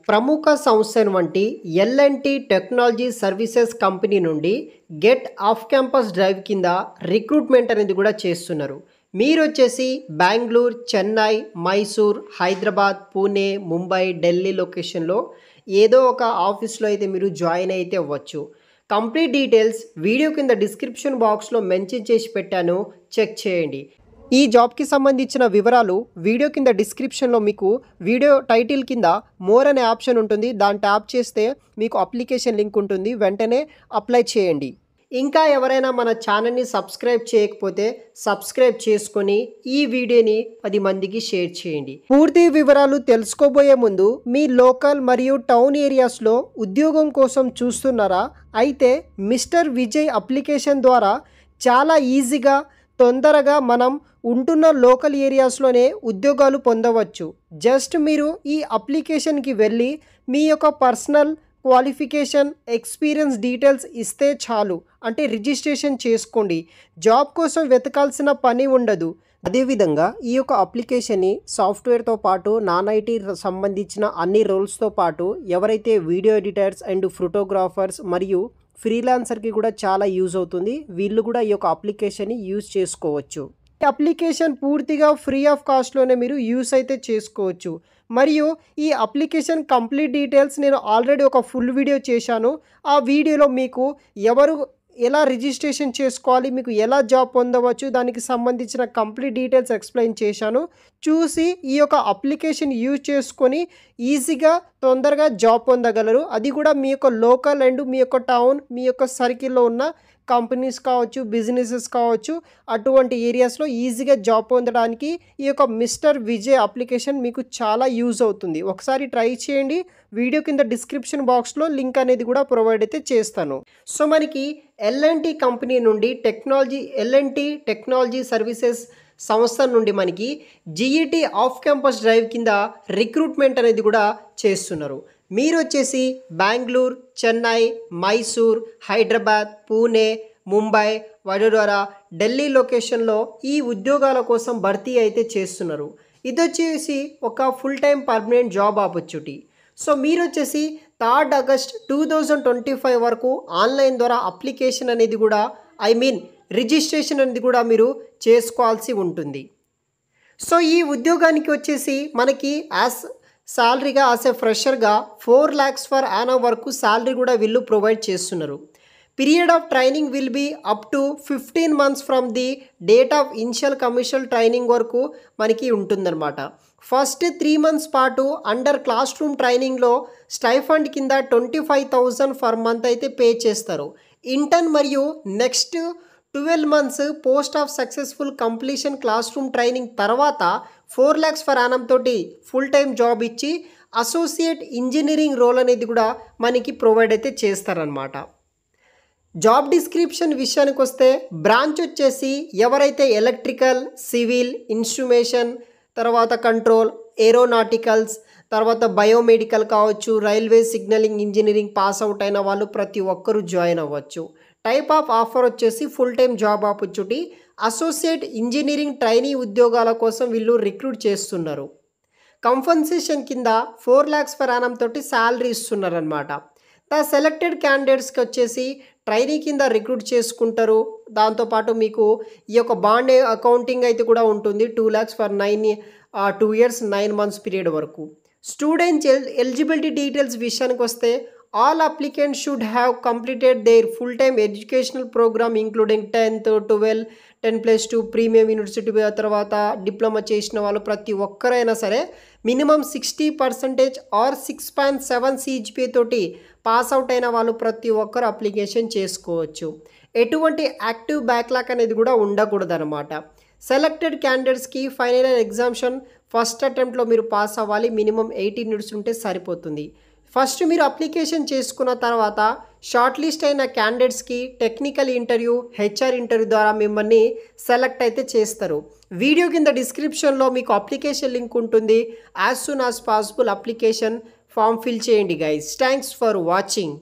ప్రముఖ సంస్థ వంటి ఎల్&టి టెక్నాలజీ సర్వీసెస్ కంపెనీ నుండి గెట్ ఆఫ్ క్యాంపస్ డ్రైవ్ కింద రిక్రూట్మెంట్ అనేది కూడా చేస్తున్నారు. మీరు వచ్చేసి బెంగళూరు, చెన్నై, మైసూర్, హైదరాబాద్, పూణే, ముంబై, ఢిల్లీ లొకేషన్లో ఏదో ఒక ఆఫీస్లో అయితే మీరు జాయిన్ అయితే అవ్వచ్చు. కంప్లీట్ డీటెయిల్స్ వీడియో కింద డిస్క్రిప్షన్ బాక్స్లో మెన్షన్ చేసి పెట్టాను, చెక్ చేయండి. ఈ జాబ్కి సంబంధించిన వివరాలు వీడియో కింద డిస్క్రిప్షన్లో మీకు వీడియో టైటిల్ కింద మోర్ అనే ఆప్షన్ ఉంటుంది. దాన్ని ట్యాప్ చేస్తే మీకు అప్లికేషన్ లింక్ ఉంటుంది, వెంటనే అప్లై చేయండి. ఇంకా ఎవరైనా మన ఛానల్ని సబ్స్క్రైబ్ చేయకపోతే సబ్స్క్రైబ్ చేసుకొని ఈ వీడియోని 10 మందికి షేర్ చేయండి. పూర్తి వివరాలు తెలుసుకోబోయే ముందు మీ లోకల్ మరియు టౌన్ ఏరియాస్లో ఉద్యోగం కోసం చూస్తున్నారా? అయితే మిస్టర్ విజయ్ అప్లికేషన్ ద్వారా చాలా ఈజీగా తొందరగా మనం ఉంటున్న లోకల్ ఏరియాస్లోనే ఉద్యోగాలు పొందవచ్చు. జస్ట్ మీరు ఈ అప్లికేషన్కి వెళ్ళి మీ యొక్క పర్సనల్ క్వాలిఫికేషన్, ఎక్స్పీరియన్స్ డీటెయిల్స్ ఇస్తే చాలు. అంటే రిజిస్ట్రేషన్ చేసుకోండి. జాబ్ కోసం వెతకాల్సిన పని ఉండదు. అదేవిధంగా ఈ యొక్క అప్లికేషన్ని సాఫ్ట్వేర్తో పాటు నాన్ ఐటీ సంబంధించిన అన్ని రోల్స్తో పాటు ఎవరైతే వీడియో ఎడిటర్స్ అండ్ ఫోటోగ్రాఫర్స్ మరియు ఫ్రీలాన్సర్కి కూడా చాలా యూజ్ అవుతుంది. వీళ్ళు కూడా ఈ యొక్క అప్లికేషన్ని యూజ్ చేసుకోవచ్చు. ఈ అప్లికేషన్ పూర్తిగా ఫ్రీ ఆఫ్ కాస్ట్లోనే మీరు యూజ్ అయితే చేసుకోవచ్చు. మరియు ఈ అప్లికేషన్ కంప్లీట్ డీటెయిల్స్ నేను ఆల్రెడీ ఒక ఫుల్ వీడియో చేశాను. ఆ వీడియోలో మీకు ఎలా రిజిస్ట్రేషన్ చేసుకోవాలి, మీకు ఎలా జాబ్ పొందవచ్చు, దానికి సంబంధించిన కంప్లీట్ డీటెయిల్స్ ఎక్స్ప్లెయిన్ చేశాను. చూసి ఈ యొక్క అప్లికేషన్ యూజ్ చేసుకొని ఈజీగా తొందరగా జాబ్ పొందగలరు. అది కూడా మీ యొక్క లోకల్ అండ్ మీ యొక్క టౌన్, మీ యొక్క సర్కిల్లో ఉన్న కంపెనీస్ కావచ్చు, బిజినెసెస్ కావచ్చు, అటువంటి ఏరియాస్లో ఈజీగా జాబ్ పొందడానికి ఈ యొక్క మిస్టర్ విజయ్ అప్లికేషన్ మీకు చాలా యూజ్ అవుతుంది. ఒకసారి ట్రై చేయండి. వీడియో కింద డిస్క్రిప్షన్ బాక్స్లో లింక్ అనేది కూడా ప్రొవైడ్ అయితే చేస్తాను. సో మనకి ఎల్&టి కంపెనీ నుండి ఎల్&టి టెక్నాలజీ సర్వీసెస్ సంస్థ నుండి మనకి జిఈటి ఆఫ్ క్యాంపస్ డ్రైవ్ కింద రిక్రూట్మెంట్ అనేది కూడా చేస్తున్నారు. మీరు వచ్చేసి బెంగళూరు, చెన్నై, మైసూర్, హైదరాబాద్, పూణే, ముంబై, వడోదర, ఢిల్లీ లొకేషన్లో ఈ ఉద్యోగాల కోసం భర్తీ అయితే చేస్తున్నారు. ఇది వచ్చేసి ఒక full time permanent job opportunity. So మీరు వచ్చేసి 3 ఆగస్ట్ 2025 వరకు ఆన్లైన్ ద్వారా అప్లికేషన్ అనేది కూడా రిజిస్ట్రేషన్ అనేది కూడా మీరు చేసుకోవాల్సి ఉంటుంది. సో ఈ ఉద్యోగానికి వచ్చేసి మనకి శాలరీగా యాజ్ ఎ ఫ్రెషర్గా 4 lakhs per annum వరకు శాలరీ కూడా వీళ్ళు ప్రొవైడ్ చేస్తున్నారు. Period of training will be up to 15 months from the date of initial commercial training వరకు మనకి ఉంటుందన్నమాట. ఫస్ట్ 3 months పాటు అండర్ క్లాస్ రూమ్ ట్రైనింగ్లో స్టైఫండ్ కింద 25,000 per month అయితే పే చేస్తారు. ఇంటర్న్ మరియు next 12 months post of successful completion classroom training తర్వాత 4 lakhs per annum తోటి ఫుల్ టైం జాబ్ ఇచ్చి అసోసియేట్ ఇంజనీరింగ్ రోల్ అనేది కూడా మనకి ప్రొవైడ్ అయితే చేస్తారనమాట. జాబ్ డిస్క్రిప్షన్ విషయానికి వస్తే బ్రాంచ్ వచ్చేసి ఎవరైతే ఎలక్ట్రికల్, సివిల్, ఇన్స్ట్రుమేషన్, తర్వాత కంట్రోల్, ఏరోనాటికల్స్, తర్వాత బయోమెడికల్ కావచ్చు, railway signalling engineering pass out అయిన వాళ్ళు ప్రతి ఒక్కరూ జాయిన్ అవ్వచ్చు. టైప్ ఆఫ్ ఆఫర్ వచ్చేసి full time job opportunity. Associate engineering trainee ఉద్యోగాల కోసం వీళ్ళు రిక్రూట్ చేస్తున్నారు. కంపెన్సేషన్ కింద 4 lakhs per annum తోటి శాలరీ ఇస్తున్నారు అనమాట. ద సెలెక్టెడ్ క్యాండిడేట్స్కి వచ్చేసి ట్రైనీ కింద రిక్రూట్ చేసుకుంటారు. దాంతోపాటు మీకు ఈ యొక్క బాండ్ అకౌంటింగ్ అయితే కూడా ఉంటుంది. 2 lakhs for 2 years 9 months period వరకు. స్టూడెంట్ ఎలిజిబిలిటీ డీటెయిల్స్ విషయానికి వస్తే all applicants should have completed their full-time educational program including 10th, 12, 10+2 premium university తర్వాత డిప్లొమా చేసిన వాళ్ళు ప్రతి ఒక్కరైనా సరే మినిమం 60% ఆర్ 6.7 CGPA తోటి పాస్ అవుట్ అయిన వాళ్ళు ప్రతి ఒక్కరు అప్లికేషన్ చేసుకోవచ్చు. ఎటువంటి యాక్టివ్ బ్యాక్లాగ్ అనేది కూడా ఉండకూడదు అనమాట. సెలెక్టెడ్ క్యాండిడేట్స్కి ఫైనల్ ఎగ్జామ్షన్ ఫస్ట్ అటెంప్ట్లో మీరు పాస్ అవ్వాలి. మినిమం 80 minutes ఉంటే సరిపోతుంది. ఫస్ట్ మీరు అప్లికేషన్ చేసుకున్న తర్వాత షార్ట్ లిస్ట్ అయిన క్యాండిడేట్స్కి టెక్నికల్ ఇంటర్వ్యూ, హెచ్ఆర్ ఇంటర్వ్యూ ద్వారా మిమ్మల్ని సెలెక్ట్ అయితే చేస్తారు. వీడియో కింద డిస్క్రిప్షన్లో మీకు అప్లికేషన్ లింక్ ఉంటుంది. As soon as possible application form fill చేయండి గైస్. Thanks for watching.